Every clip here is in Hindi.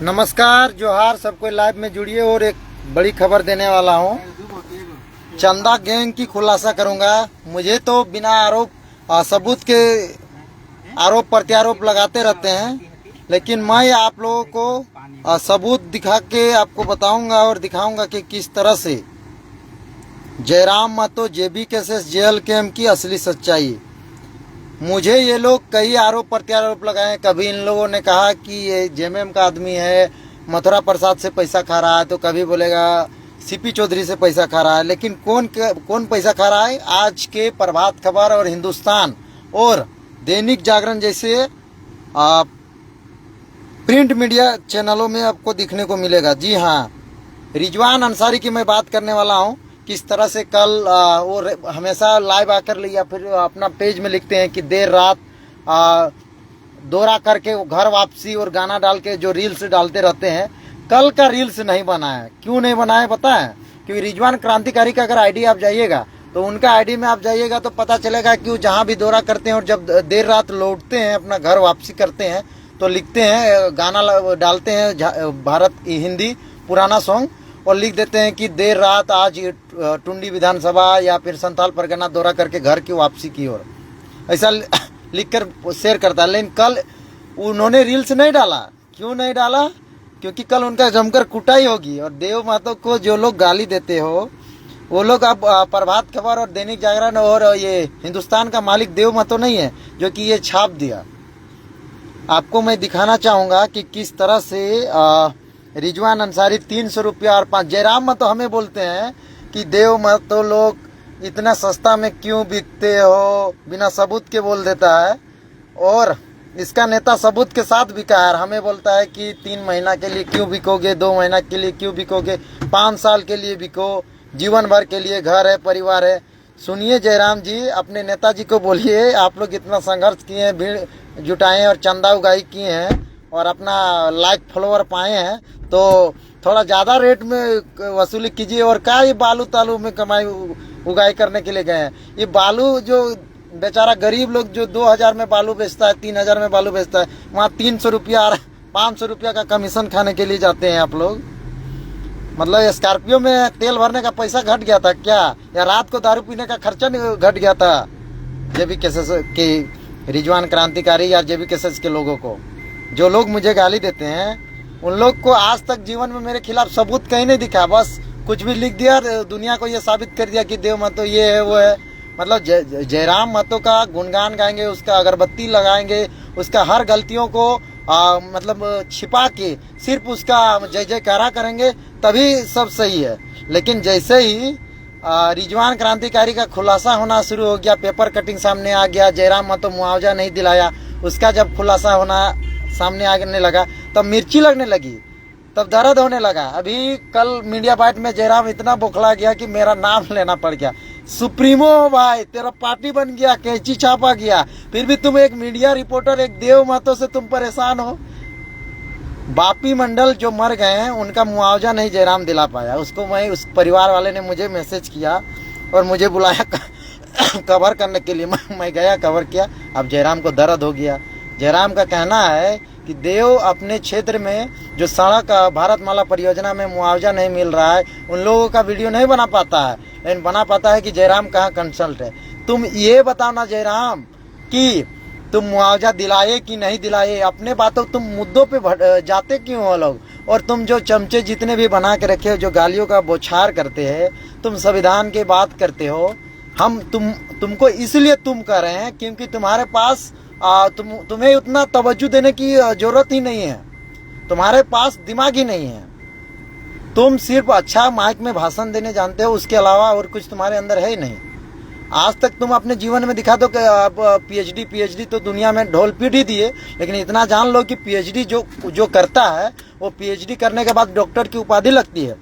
नमस्कार जोहार, सबको लाइव में जुड़िए और एक बड़ी खबर देने वाला हूँ। चंदा गैंग की खुलासा करूँगा। मुझे तो बिना आरोप सबूत के आरोप प्रत्यारोप लगाते रहते हैं, लेकिन मैं आप लोगों को सबूत दिखा के आपको बताऊंगा और दिखाऊंगा कि किस तरह से जयराम महतो जेबी केसेस जेल कैंप की असली सच्चाई। मुझे ये लोग कई आरोप प्रत्यारोप लगाए। कभी इन लोगों ने कहा कि ये जेएमएम का आदमी है, मथुरा प्रसाद से पैसा खा रहा है, तो कभी बोलेगा सीपी चौधरी से पैसा खा रहा है। लेकिन कौन पैसा खा रहा है? आज के प्रभात खबर और हिंदुस्तान और दैनिक जागरण जैसे प्रिंट मीडिया चैनलों में आपको दिखने को मिलेगा। जी हाँ, रिजवान अंसारी की मैं बात करने वाला हूँ। किस तरह से कल वो हमेशा लाइव आकर या फिर अपना पेज में लिखते हैं कि देर रात दौरा करके घर वापसी और गाना डाल के जो रील्स डालते रहते हैं। कल का रील्स नहीं बना है। क्यों नहीं बना है पता है? क्योंकि रिजवान क्रांतिकारी का अगर आईडी आप जाइएगा तो उनका आईडी में आप जाइएगा तो पता चलेगा कि वो जहाँ भी दौरा करते हैं और जब देर रात लौटते हैं, अपना घर वापसी करते हैं, तो लिखते हैं, गाना डालते हैं भारत हिंदी पुराना सॉन्ग और लिख देते हैं कि देर रात आज टुंडी विधानसभा या फिर संथाल परगना दौरा करके घर की वापसी की ओर, ऐसा लिखकर शेयर करता है। लेकिन कल उन्होंने रील्स नहीं डाला। क्यों नहीं डाला? क्योंकि कल उनका जमकर कुटाई होगी। और देव महतो को जो लोग गाली देते हो वो लोग अब प्रभात खबर और दैनिक जागरण और ये हिंदुस्तान का मालिक देव महतो नहीं है जो कि ये छाप दिया। आपको मैं दिखाना चाहूँगा कि किस तरह से रिजवान अंसारी 300 रुपया और 5 जयराम महतो हमें बोलते हैं कि देव महतो लोग इतना सस्ता में क्यों बिकते हो, बिना सबूत के बोल देता है। और इसका नेता सबूत के साथ बिका है। हमें बोलता है कि 3 महीना के लिए क्यों बिकोगे, 2 महीना के लिए क्यों बिकोगे, 5 साल के लिए बिको, जीवन भर के लिए घर है, परिवार है। सुनिए जयराम जी, अपने नेताजी को बोलिए आप लोग इतना संघर्ष किए हैं, भीड़ जुटाए और चंदा उगाई किए हैं और अपना लाइक फॉलोअर पाए हैं, तो थोड़ा ज़्यादा रेट में वसूली कीजिए। और क्या ये बालू तालू में कमाई उगाई करने के लिए गए हैं? ये बालू जो बेचारा गरीब लोग जो 2000 में बालू बेचता है, 3000 में बालू बेचता है, वहाँ 300 रुपया और 500 रुपया का कमीशन खाने के लिए जाते हैं आप लोग। मतलब स्कॉर्पियो में तेल भरने का पैसा घट गया था क्या? या रात को दारू पीने का खर्चा घट गया था? जेबी केसेस के रिजवान क्रांतिकारी या जेबी केसेस के लोगों को, जो लोग मुझे गाली देते हैं, उन लोग को आज तक जीवन में मेरे खिलाफ सबूत कहीं नहीं दिखा। बस कुछ भी लिख दिया, दुनिया को ये साबित कर दिया कि देव महतो ये है वो है। मतलब जयराम महतो का गुणगान गाएंगे, उसका अगरबत्ती लगाएंगे, उसका हर गलतियों को मतलब छिपा के सिर्फ उसका जय जयकारा करेंगे, तभी सब सही है। लेकिन जैसे ही रिजवान क्रांतिकारी का खुलासा होना शुरू हो गया, पेपर कटिंग सामने आ गया, जयराम महतो मुआवजा नहीं दिलाया, उसका जब खुलासा होना सामने आने लगा तब मिर्ची लगने लगी, तब दर्द होने लगा। अभी कल मीडिया बाइट में जयराम इतना बौखला गया कि मेरा नाम लेना पड़ गया। सुप्रीमो भाई, तेरा पार्टी बन गया, कैंची छापा गया, फिर भी तुम एक मीडिया रिपोर्टर, एक देव महतो से तुम परेशान हो। बापी मंडल जो मर गए हैं उनका मुआवजा नहीं जयराम दिला पाया। उसको मैं, उस परिवार वाले ने मुझे मैसेज किया और मुझे बुलाया कवर करने के लिए। मैं गया, कवर किया। अब जयराम को दर्द हो गया। जयराम का कहना है कि देव अपने क्षेत्र में जो सड़क भारतमाला परियोजना में मुआवजा नहीं मिल रहा है, उन लोगों का वीडियो नहीं बना पाता है, लेकिन बना पाता है कि जयराम कहाँ कंसल्ट है। तुम ये बताओ ना जयराम कि तुम मुआवजा दिलाए कि नहीं दिलाए। अपने बातों तुम मुद्दों पे जाते क्यों हो लोग? और तुम जो चमचे जितने भी बना के रखे हो, जो गालियों का बौछार करते हैं, तुम संविधान की बात करते हो। हम तुमको इसलिए तुम कर रहे हैं क्योंकि तुम्हारे पास तुम्हें उतना तवज्जो देने की जरूरत ही नहीं है। तुम्हारे पास दिमाग ही नहीं है। तुम सिर्फ अच्छा माइक में भाषण देने जानते हो, उसके अलावा और कुछ तुम्हारे अंदर है ही नहीं। आज तक तुम अपने जीवन में दिखा दो कि पीएचडी तो दुनिया में ढोल पीट ही दिए, लेकिन इतना जान लो कि पीएचडी जो करता है वो पीएचडी करने के बाद डॉक्टर की उपाधि लगती है।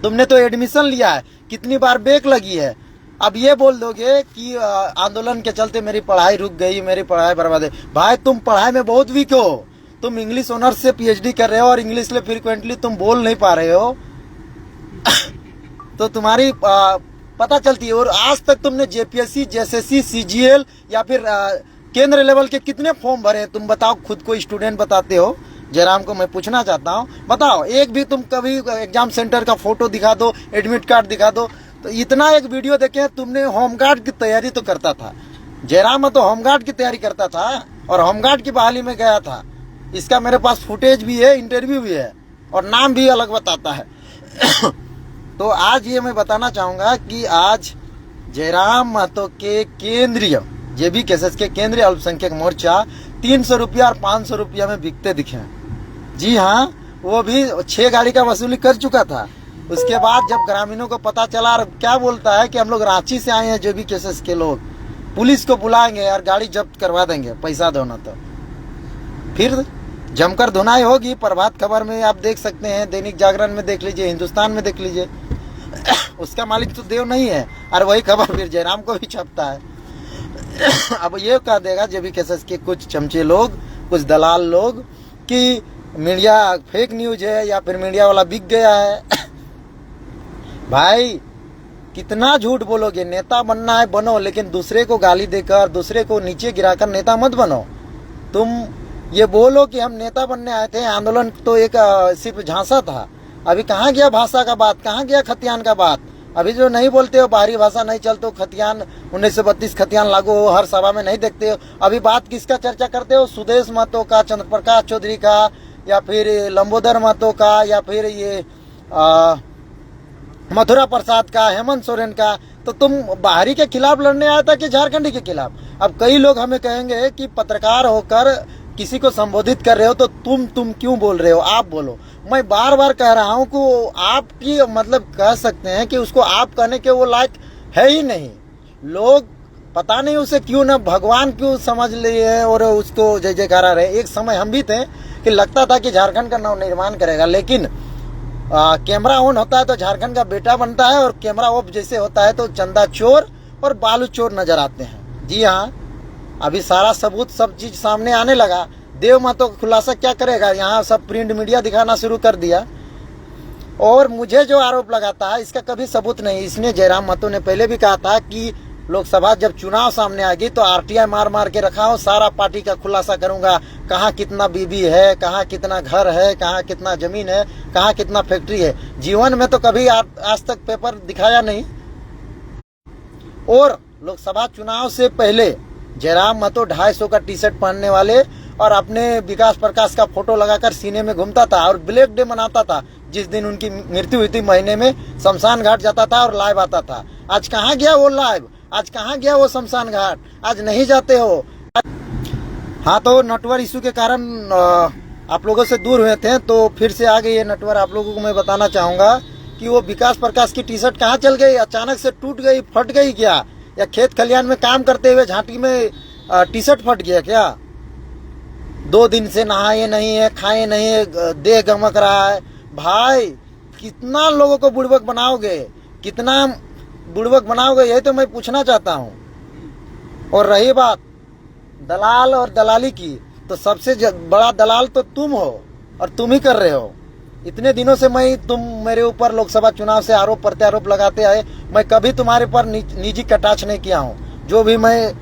तुमने तो एडमिशन लिया है, कितनी बार बैक लगी है। अब ये बोल दोगे कि आंदोलन के चलते मेरी पढ़ाई रुक गई, मेरी पढ़ाई बर्बाद है। भाई तुम पढ़ाई में बहुत वीक हो। तुम इंग्लिश ऑनर्स से पीएचडी कर रहे हो और इंग्लिश में फ्रिक्वेंटली तुम बोल नहीं पा रहे हो तो तुम्हारी पता चलती है। और आज तक तुमने जेपीएससी, जेएसएससी, सीजीएल या फिर केंद्र लेवल के कितने फॉर्म भरे हैं? तुम बताओ, खुद को स्टूडेंट बताते हो, जयराम को मैं पूछना चाहता हूँ, बताओ एक भी तुम कभी एग्जाम सेंटर का फोटो दिखा दो, एडमिट कार्ड दिखा दो। तो इतना एक वीडियो देखे तुमने, होमगार्ड की तैयारी तो करता था जयराम, तो होमगार्ड की तैयारी करता था और होमगार्ड की बहाली में गया था। इसका मेरे पास फुटेज भी है, इंटरव्यू भी है और नाम भी अलग बताता है। तो आज ये मैं बताना चाहूंगा कि आज जयराम महतो के केंद्रीय जेबी केसेस के केंद्रीय अल्पसंख्यक मोर्चा 300 रुपया और 500 रुपया में बिकते दिखे। जी हाँ, वो भी 6 गाड़ी का वसूली कर चुका था। उसके बाद जब ग्रामीणों को पता चला, और क्या बोलता है कि हम लोग रांची से आए हैं जेबी केसेस के लोग, पुलिस को बुलाएंगे और गाड़ी जब्त करवा देंगे, पैसा दो ना। तो फिर जमकर धुनाई होगी। प्रभात खबर में आप देख सकते हैं, दैनिक जागरण में देख लीजिए, हिंदुस्तान में देख लीजिए। उसका मालिक तो देव नहीं है, और वही खबर फिर जयराम को भी छपता है। अब ये कह देगा जेबी केसेस के कुछ चमचे लोग, कुछ दलाल लोग, कि मीडिया फेक न्यूज है या फिर मीडिया वाला बिक गया है। भाई कितना झूठ बोलोगे? नेता बनना है बनो, लेकिन दूसरे को गाली देकर, दूसरे को नीचे गिराकर नेता मत बनो। तुम ये बोलो कि हम नेता बनने आए थे, आंदोलन तो एक सिर्फ झांसा था। अभी कहाँ गया भाषा का बात, कहाँ गया खतियान का बात? अभी जो नहीं बोलते हो, बाहरी भाषा नहीं चलते हो, खतियान 1932 खतियान लागू हो, हर सभा में नहीं देखते हो। अभी बात किसका चर्चा करते हो? सुदेश महतो का, चंद्र प्रकाश चौधरी का, या फिर लंबोदर महतो का, या फिर ये मथुरा प्रसाद का, हेमंत सोरेन का। तो तुम बाहरी के खिलाफ लड़ने आया था कि झारखंडी के खिलाफ? अब कई लोग हमें कहेंगे कि पत्रकार होकर किसी को संबोधित कर रहे हो तो तुम क्यों बोल रहे हो, आप बोलो। मैं बार बार कह रहा हूं कि आपकी मतलब कह सकते हैं कि उसको आप कहने के वो लायक है ही नहीं। लोग पता नहीं उसे क्यों ना भगवान क्यों समझ लिए और उसको जय जयकारा रहे। एक समय हम भी थे कि लगता था कि झारखंड का नव निर्माण करेगा, लेकिन कैमरा ऑन होता है तो झारखंड का बेटा बनता है, और कैमरा ऑफ जैसे होता है तो चंदा चोर और बालू चोर नजर आते हैं। जी हाँ, अभी सारा सबूत, सब चीज सामने आने लगा। देव महतो का खुलासा क्या करेगा? यहाँ सब प्रिंट मीडिया दिखाना शुरू कर दिया। और मुझे जो आरोप लगाता है इसका कभी सबूत नहीं। इसने, जयराम महतो ने पहले भी कहा था कि लोकसभा जब चुनाव सामने आएगी तो आरटीआई मार मार के रखा हो, सारा पार्टी का खुलासा करूंगा, कहाँ कितना बीबी है, कहाँ कितना घर है, कहाँ कितना जमीन है, कहाँ कितना फैक्ट्री है। जीवन में तो कभी आज तक पेपर दिखाया नहीं। और लोकसभा चुनाव से पहले जयराम महतो 250 का टी शर्ट पहनने वाले और अपने विकास प्रकाश का फोटो लगाकर सीने में घूमता था और ब्लैक डे मनाता था। जिस दिन उनकी मृत्यु हुई थी महीने में शमशान घाट जाता था और लाइव आता था। आज कहाँ गया वो लाइव? आज कहाँ गया वो शमशान घाट? आज नहीं जाते हो। हाँ, तो नटवर इशू के कारण आप लोगों से दूर हुए थे, तो फिर से आ गई है नटवर। आप लोगों को मैं बताना चाहूंगा कि वो विकास प्रकाश की टी शर्ट कहाँ चल गई? अचानक से टूट गई, फट गई क्या? या खेत खलियान में काम करते हुए झांटी में टी शर्ट फट गया क्या? 2 दिन से नहाए नहीं है, खाए नहीं है, देह गमक रहा है। भाई कितना लोगों को बुड़बक बनाओगे, कितना बुड़बक बनाओगे, यही तो मैं पूछना चाहता हूँ। और रही बात दलाल और दलाली की, तो सबसे बड़ा दलाल तो तुम हो और तुम ही कर रहे हो। इतने दिनों से तुम मेरे ऊपर लोकसभा चुनाव से आरोप प्रत्यारोप लगाते आए, मैं कभी तुम्हारे पर निजी कटाक्ष नहीं किया हूँ। जो भी मैं,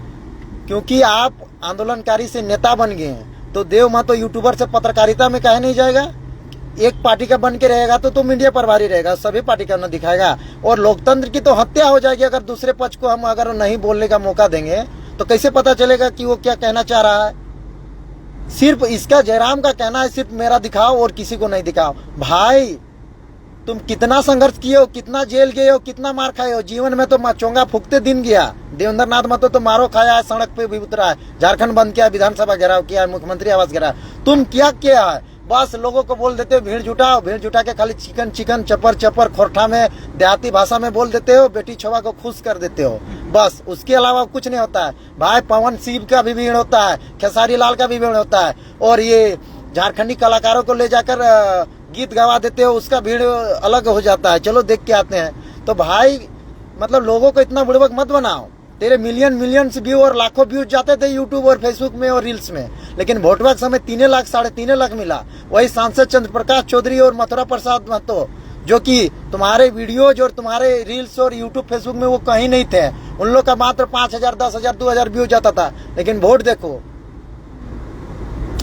क्योंकि आप आंदोलनकारी से नेता बन गए हैं, तो देव महतो यूट्यूबर से पत्रकारिता में कहे नहीं जाएगा? एक पार्टी का बन के रहेगा तो मीडिया प्रभारी रहेगा, सभी पार्टी का न दिखाएगा। और लोकतंत्र की तो हत्या हो जाएगी अगर दूसरे पक्ष को हम अगर नहीं बोलने का मौका देंगे, तो कैसे पता चलेगा कि वो क्या कहना चाह रहा है? सिर्फ इसका जयराम का कहना है, सिर्फ मेरा दिखाओ और किसी को नहीं दिखाओ। भाई तुम कितना संघर्ष किए हो, कितना जेल गए हो, कितना मार खाए हो। जीवन में तो चोंगा फूकते दिन गया। देवेंद्र नाथ महतो तो मारो खाया है, सड़क पे भी उतरा है, झारखंड बंद किया, विधानसभा घेराव किया, मुख्यमंत्री आवास घेराव। तुम क्या किया है? बस लोगों को बोल देते हो भीड़ जुटाओ, भीड़ जुटा के खाली चिकन चिकन, चपर चपर, खोरठा में देहाती भाषा में बोल देते हो, बेटी छुआ को खुश कर देते हो। बस उसके अलावा कुछ नहीं होता है। भाई पवन सिंह का भी भीड़ होता है, खेसारी लाल का भी भीड़ होता है, और ये झारखंडी कलाकारों को ले जाकर गीत गवा देते हो, उसका भीड़ अलग हो जाता है। चलो देख के आते हैं। तो भाई मतलब लोगों को इतना बुड़बक मत बनाओ। तेरे मिलियंस व्यू और लाखों व्यूज जाते थे यूट्यूब और फेसबुक में और रील्स में, लेकिन वोट के समय 3 लाख 3.5 लाख मिला। वही सांसद चंद्र प्रकाश चौधरी और मथुरा प्रसाद महतो, जो कि तुम्हारे वीडियोज और तुम्हारे रील्स और यूट्यूब फेसबुक में वो कहीं नहीं थे, उन लोग का मात्र 5,000 10,000 2,000 व्यूज जाता था। लेकिन वोट देखो,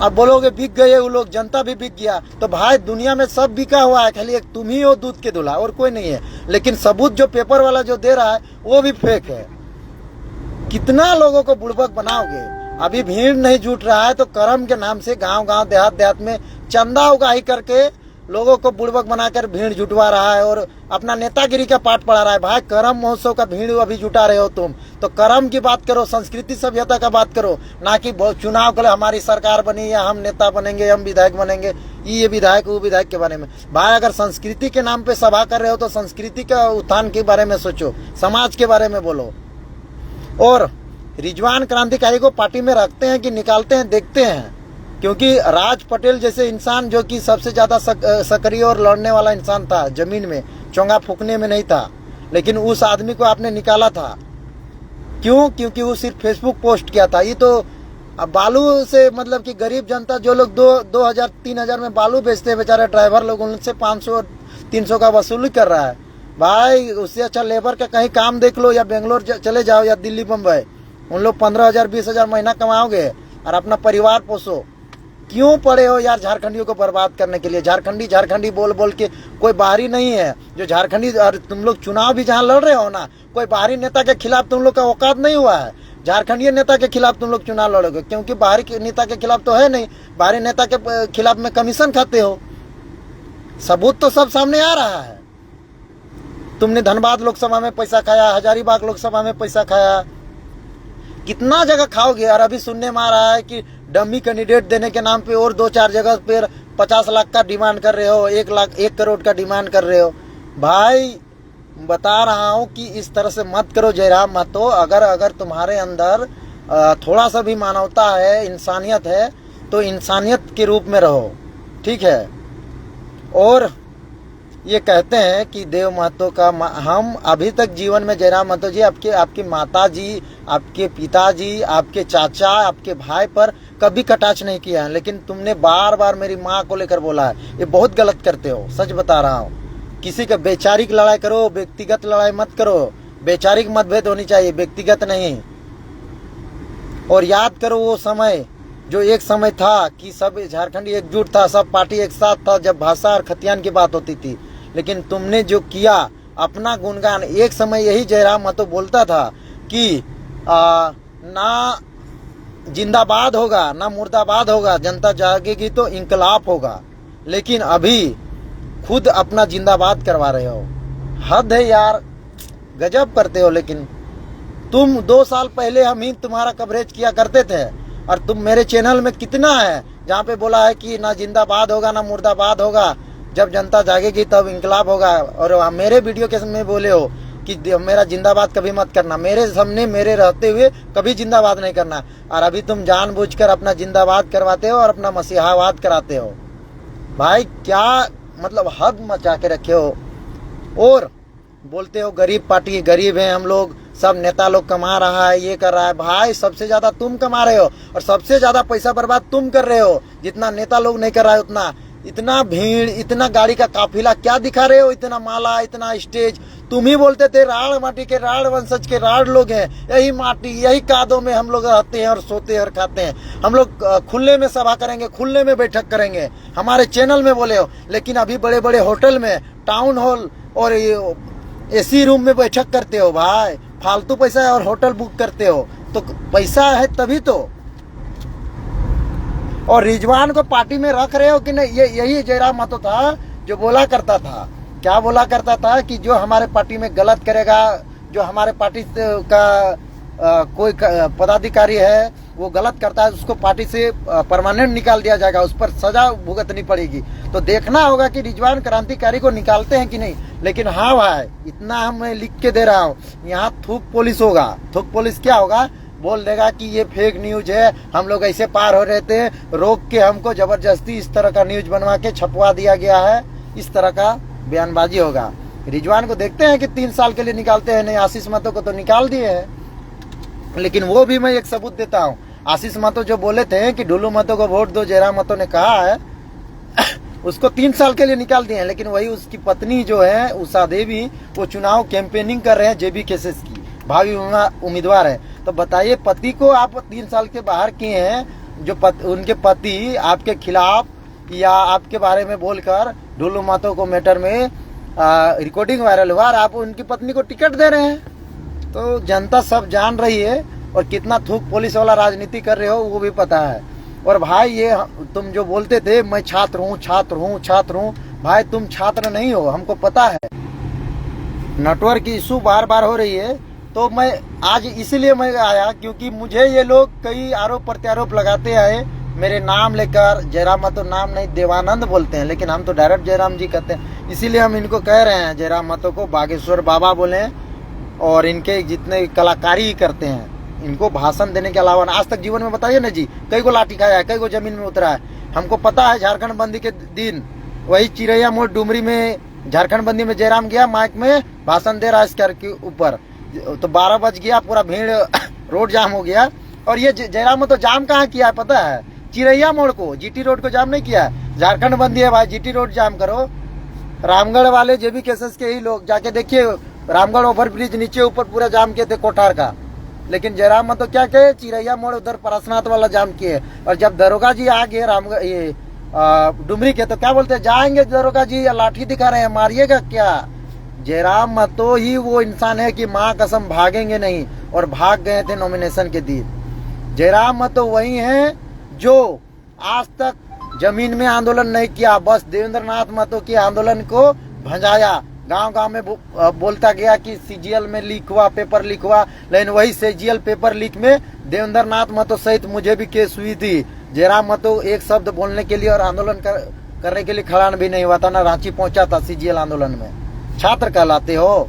अब बोलोगे बिक गए वो लोग, जनता भी बिक गया। तो भाई दुनिया में सब बिका हुआ है, खाली एक तुम ही हो दूध के दूल्हा, और कोई नहीं है। लेकिन सबूत जो पेपर वाला जो दे रहा है वो भी फेक है। कितना लोगों को बुड़बक बनाओगे? अभी भीड़ नहीं जुट रहा है तो कर्म के नाम से गांव गांव देहात देहात में चंदा उगाही करके लोगों को बुड़बक बनाकर भीड़ जुटवा रहा है और अपना नेतागिरी का पाठ पढ़ा रहा है। भाई करम महोत्सव का भीड़ अभी जुटा रहे हो तुम, तो करम की बात करो, संस्कृति सभ्यता का बात करो, ना कि चुनाव के लिए हमारी सरकार बनी या हम नेता बनेंगे, हम विधायक बनेंगे, ये विधायक वो विधायक के बारे में। भाई अगर संस्कृति के नाम पे सभा कर रहे हो तो संस्कृति का उत्थान के बारे में सोचो, समाज के बारे में बोलो। और रिजवान क्रांतिकारी को पार्टी में रखते हैं कि निकालते हैं, देखते हैं। क्योंकि राज पटेल जैसे इंसान जो कि सबसे ज्यादा सक्रिय और लड़ने वाला इंसान था, जमीन में चोंगा फूकने में नहीं था, लेकिन उस आदमी को आपने निकाला था। क्यों? क्योंकि वो सिर्फ फेसबुक पोस्ट किया था। ये तो अब बालू से मतलब कि गरीब जनता जो लोग 2,000-3,000 में बालू बेचते हैं, बेचारे ड्राइवर लोग, उनसे 500-300 का वसूली कर रहा है। भाई उससे अच्छा लेबर का कहीं काम देख लो, या बेंगलोर चले जाओ या दिल्ली बम्बई, उन लोग 15,000-20,000 महीना कमाओगे और अपना परिवार पोसो। क्यों पड़े हो यार झारखंडियों को बर्बाद करने के लिए? झारखंडी बोल बोल के कोई बाहरी नहीं है जो झारखंडी। और तुम लोग चुनाव भी जहाँ लड़ रहे हो ना, कोई बाहरी नेता के खिलाफ तुम लोग का औकात नहीं हुआ है। झारखंडी नेता के खिलाफ तुम लोग चुनाव लड़ोगे, क्योंकि बाहरी नेता के खिलाफ तो है नहीं। बाहरी नेता के खिलाफ में कमीशन खाते हो, सबूत तो सब सामने आ रहा है। तुमने धनबाद लोकसभा में पैसा खाया, हजारीबाग लोकसभा में पैसा खाया, कितना जगह खाओगे। और अभी सुनने में आ रहा है कि डमी कैंडिडेट देने के नाम पे और 2-4 जगह पे 50 लाख का डिमांड कर रहे हो, 1 करोड़ का डिमांड कर रहे हो। भाई बता रहा हूँ कि इस तरह से मत करो जयराम महतो। अगर तुम्हारे अंदर थोड़ा सा भी मानवता है, इंसानियत है, तो इंसानियत के रूप में रहो, ठीक है। और ये कहते हैं कि देव महतो का हम अभी तक जीवन में जयराम महतो जी आपकी माता जी, आपके पिताजी, आपके चाचा, आपके भाई पर कभी कटाक्ष नहीं किया है, लेकिन तुमने बार बार मेरी माँ को लेकर बोला है। ये बहुत गलत करते हो, सच बता रहा हूँ। किसी का वैचारिक लड़ाई करो, व्यक्तिगत लड़ाई मत करो। वैचारिक मतभेद होनी चाहिए, व्यक्तिगत नहीं। और याद करो वो समय जो एक समय था कि सब झारखंडी एकजुट था, सब पार्टी एक साथ था जब भाषा और खतियान की बात होती थी। लेकिन तुमने जो किया अपना गुणगान, एक समय यही जयराम महतो बोलता था कि ना जिंदाबाद होगा ना मुर्दाबाद होगा, जनता जागेगी तो इंकलाब होगा। लेकिन अभी खुद अपना जिंदाबाद करवा रहे हो, हद है यार, गजब करते हो। लेकिन तुम 2 साल पहले हम ही तुम्हारा कवरेज किया करते थे, और तुम मेरे चैनल में कितना है जहाँ पे बोला है कि ना जिंदाबाद होगा ना मुर्दाबाद होगा, जब जनता जागेगी तब इंकलाब होगा। और मेरे वीडियो के में बोले हो कि मेरा जिंदाबाद कभी मत करना, मेरे सामने मेरे रहते हुए कभी जिंदाबाद नहीं करना। और अभी तुम जानबूझकर अपना जिंदाबाद करवाते हो और अपना मसीहावाद कराते हो। भाई क्या मतलब हद मचा के रखे हो। और बोलते हो गरीब पार्टी, गरीब है हम लोग, सब नेता लोग कमा रहा है, ये कर रहा है। भाई सबसे ज्यादा तुम कमा रहे हो और सबसे ज्यादा पैसा बर्बाद तुम कर रहे हो, जितना नेता लोग नहीं कर रहा है उतना। इतना भीड़, इतना गाड़ी का काफिला क्या दिखा रहे हो, इतना माला, इतना स्टेज। तुम ही बोलते थे राड़ माटी के, राड़ वंशज के राड़ लोग हैं, यही माटी यही कादों में हम लोग रहते हैं और सोते हैं और खाते हैं। हम लोग खुले में सभा करेंगे, खुले में बैठक करेंगे, हमारे चैनल में बोले हो। लेकिन अभी बड़े बड़े होटल में, टाउन हॉल और एसी रूम में बैठक करते हो। भाई फालतू पैसा है और होटल बुक करते हो, तो पैसा है तभी तो। और रिजवान को पार्टी में रख रहे हो कि नहीं? ये यही जयराम महतो था जो बोला करता था, क्या बोला करता था कि जो हमारे पार्टी में गलत करेगा, जो हमारे पार्टी का कोई पदाधिकारी है वो गलत करता है, उसको पार्टी से परमानेंट निकाल दिया जाएगा, उस पर सजा भुगतनी पड़ेगी। तो देखना होगा कि रिजवान क्रांतिकारी को निकालते हैं कि नहीं। लेकिन हाँ भाई, इतना हम लिख के दे रहा हूँ, यहाँ थूक पुलिस होगा। थूक पुलिस क्या होगा? बोल देगा कि ये फेक न्यूज है, हम लोग ऐसे पार हो रहे थे, रोक के हमको जबरदस्ती इस तरह का न्यूज बनवा के छपवा दिया गया है, इस तरह का बयानबाजी होगा। रिजवान को देखते हैं कि 3 साल के लिए निकालते हैं, नहीं आशीष महतो को तो निकाल दिए हैं। लेकिन वो भी मैं एक सबूत देता हूँ। आशीष महतो जो बोले थे कि ढुलू महतो को वोट दो, जयराम महतो ने कहा है उसको 3 साल के लिए निकाल दिए हैं। लेकिन वही उसकी पत्नी जो है उषा देवी, वो चुनाव कैंपेनिंग कर रहे हैं जेबी केसेस की, भावी उम्मीदवार है। तो बताइए, पति को आप 3 साल के बाहर किए हैं, उनके पति आपके खिलाफ या आपके बारे में बोलकर ढुल्लू महतो को मैटर में रिकॉर्डिंग वायरल हुआ और आप उनकी पत्नी को टिकट दे रहे हैं। तो जनता सब जान रही है और कितना थूक पुलिस वाला राजनीति कर रहे हो वो भी पता है। और भाई ये तुम जो बोलते थे मैं छात्र हूँ छात्र हूँ छात्र हूँ, भाई तुम छात्र नहीं हो, हमको पता है। नेटवर्क की इशू बार बार हो रही है, तो मैं आज इसलिए मैं आया क्योंकि मुझे ये लोग कई आरोप प्रत्यारोप लगाते आए मेरे नाम लेकर। जयराम महतो नाम नहीं देवानंद बोलते हैं, लेकिन हम तो डायरेक्ट जयराम जी कहते हैं। इसीलिए हम इनको कह रहे हैं जयराम महतो को बागेश्वर बाबा बोले, और इनके जितने कलाकारी करते हैं इनको भाषण देने के अलावा आज तक जीवन में बताइए ना जी, कई को लाठी खाया है, कई को जमीन में उतरा है। हमको पता है झारखंड बंदी के दिन वही चिरैया मोड़ डुमरी में झारखंड बंदी में जयराम गया, माइक में भाषण दे रहा है इसकर के ऊपर, तो 12 बज गया, पूरा भीड़ रोड जाम हो गया। और ये जयराम तो जाम कहाँ किया है पता है? चिरैया मोड़ को, जीटी रोड को जाम नहीं किया है। झारखंड बंदी है भाई, जीटी रोड जाम करो। रामगढ़ वाले जेबी केसेस के ही लोग जाके देखिए, रामगढ़ ओवरब्रिज नीचे ऊपर पूरा जाम किए थे कोठार का, लेकिन जयराम महतो क्या कहे चिरैया मोड़ उधर परसनाथ वाला जाम किए। और जब दरोगा जी आ गए रामगढ़ ये डुमरी के, तो क्या बोलते हैं, जाएंगे दरोगा जी या लाठी दिखा रहे हैं, मारिएगा क्या? जयराम महतो ही वो इंसान है कि माँ कसम भागेंगे नहीं, और भाग गए थे नॉमिनेशन के दिन। जयराम महतो वही है जो आज तक जमीन में आंदोलन नहीं किया, बस देवेंद्र नाथ महतो के आंदोलन को भंजाया। गांव गांव में बोलता गया कि सीजीएल में लीक हुआ, पेपर लीक हुआ, लेकिन वही सीजीएल पेपर लीक में देवेंद्र नाथ महतो सहित मुझे भी केस हुई थी। जयराम महतो एक शब्द बोलने के लिए और आंदोलन करने के लिए खड़ा भी नहीं हुआ था, ना रांची पहुंचा था सीजीएल आंदोलन में। छात्र कहलाते हो?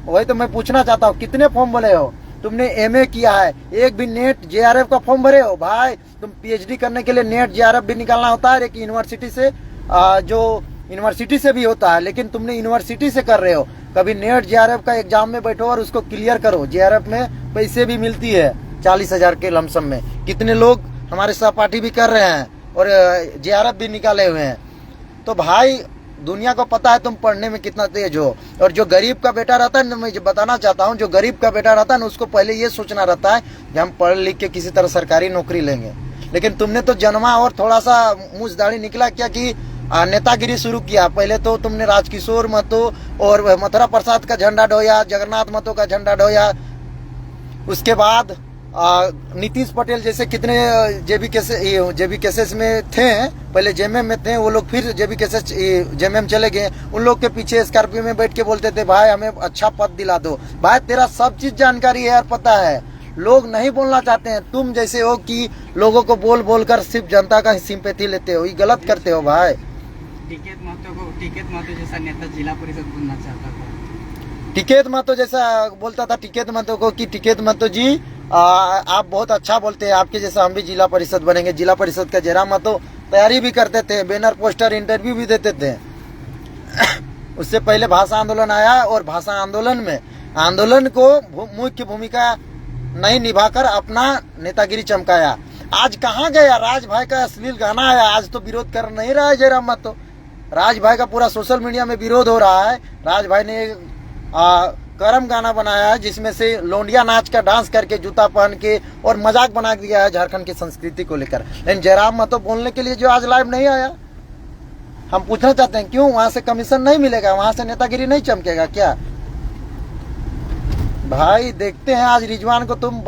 वही तो मैं पूछना चाहता हूँ, कितने फॉर्म भरे हो? तुमने एमए किया है, एक भी नेट जेआरएफ का फॉर्म भरे हो? भाई तुम पीएचडी करने के लिए नेट जेआरएफ भी निकालना होता है, एक यूनिवर्सिटी से जो यूनिवर्सिटी से भी होता है, लेकिन तुमने यूनिवर्सिटी से कर रहे हो। कभी नेट जेआरएफ का एग्जाम में बैठो और उसको क्लियर करो। जेआरएफ में पैसे भी मिलती है 40,000 के लमसम में। कितने लोग हमारे सहपाठी भी कर रहे हैं और जेआरएफ भी निकाले हुए हैं। तो भाई दुनिया को पता है तुम पढ़ने में कितना तेज हो। और जो गरीब का बेटा रहता है ना, मैं बताना चाहता हूँ, जो गरीब का बेटा रहता है ना, उसको पहले ये सोचना रहता है कि हम पढ़ लिख के किसी तरह सरकारी नौकरी लेंगे। लेकिन तुमने तो जन्मा और थोड़ा सा मूछ दाढ़ी निकला क्या कि नेतागिरी शुरू किया। पहले तो तुमने राजकिशोर महतो और मथुरा प्रसाद का झंडा ढोया, जगन्नाथ महतो का झंडा ढोया। उसके बाद नीतीश पटेल जैसे कितने जेबी केसेस में थे, पहले जेएमएम में थे, वो लोग फिर जेबी केसेस जेएमएम चले गए। उन लोग के पीछे स्कॉर्पियो में बैठ के बोलते थे भाई हमें अच्छा पद दिला दो। भाई तेरा सब चीज जानकारी है यार, पता है, लोग नहीं बोलना चाहते हैं। तुम जैसे हो कि लोगों को बोल बोल कर सिर्फ जनता का सिंपैथी लेते हो, ये गलत करते हो भाई। टिकैत महतो जैसा नेता जिला परिषद बनना चाहता था। टिकैत महतो जैसा बोलता था टिकैत महतो को कि टिकैत महतो जी आप बहुत अच्छा बोलते हैं, आपके जैसा हम भी जिला परिषद बनेंगे। जिला परिषद का जयराम महतो तैयारी भी करते थे, बैनर पोस्टर इंटरव्यू भी देते थे। उससे पहले भाषा आंदोलन आया और भाषा आंदोलन में आंदोलन को मुख्य भूमिका नहीं निभाकर अपना नेतागिरी चमकाया। आज कहाँ गया? राज भाई का अश्लील गाना आया, आज तो विरोध कर नहीं रहा है जयराम महतो। राज भाई का पूरा सोशल मीडिया में विरोध हो रहा है। राज भाई ने करम गाना बनाया है जिसमें से लोंडिया नाच का डांस करके जूता पहन के और मजाक बना दिया है झारखंड की संस्कृति को लेकर। लेकिन जयराम महतो बोलने के लिए जो आज लाइव नहीं आया, हम पूछना चाहते हैं क्यों? वहां से कमीशन नहीं मिलेगा, वहां से नेतागिरी नहीं चमकेगा क्या? भाई देखते हैं आज रिजवान को तुम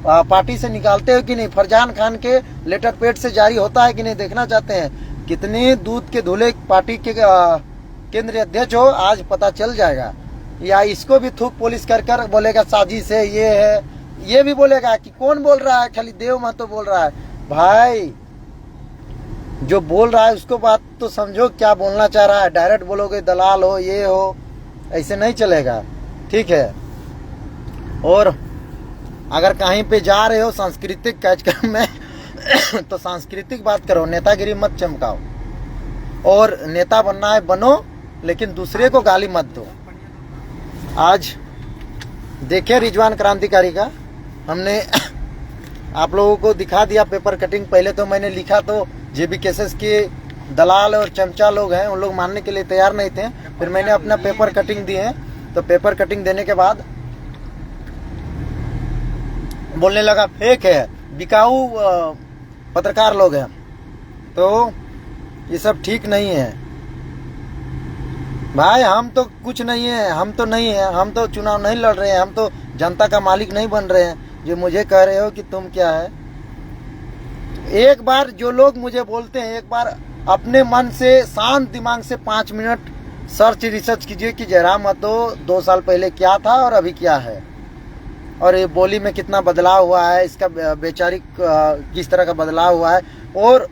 पार्टी से निकालते हो कि नहीं, फरजान खान के लेटर पेड से जारी होता है कि नहीं, देखना चाहते हैं। कितने दूध के धुले पार्टी के केंद्रीय अध्यक्ष हो, आज पता चल जाएगा। या इसको भी थूक पुलिस कर कर बोलेगा साजिश है, ये है, ये भी बोलेगा कि कौन बोल रहा है, खाली देव महतो बोल रहा है। भाई जो बोल रहा है उसको बात तो समझो, क्या बोलना चाह रहा है। डायरेक्ट बोलोगे दलाल हो, ये हो, ऐसे नहीं चलेगा, ठीक है। और अगर कहीं पे जा रहे हो सांस्कृतिक कार्यक्रम में तो सांस्कृतिक बात करो, नेतागिरी मत चमकाओ। और नेता बनना है बनो, लेकिन दूसरे को गाली मत दो। आज देखे रिजवान क्रांतिकारी का हमने आप लोगों को दिखा दिया पेपर कटिंग। पहले तो मैंने लिखा तो जेबी केसेस के दलाल और चमचा लोग हैं, उन लोग मानने के लिए तैयार नहीं थे। फिर मैंने अपना पेपर कटिंग दिए, तो पेपर कटिंग देने के बाद बोलने लगा फेक है, बिकाऊ पत्रकार लोग हैं, तो ये सब ठीक नहीं है भाई। हम तो कुछ नहीं है, हम तो नहीं है, हम तो चुनाव नहीं लड़ रहे हैं, हम तो जनता का मालिक नहीं बन रहे हैं जो मुझे कह रहे हो कि तुम क्या है। एक बार जो लोग मुझे बोलते हैं, एक बार अपने मन से शांत दिमाग से 5 मिनट सर्च रिसर्च कीजिए कि जयराम महतो 2 साल पहले क्या था और अभी क्या है, और ये बोली में कितना बदलाव हुआ है, इसका वैचारिक किस तरह का बदलाव हुआ है, और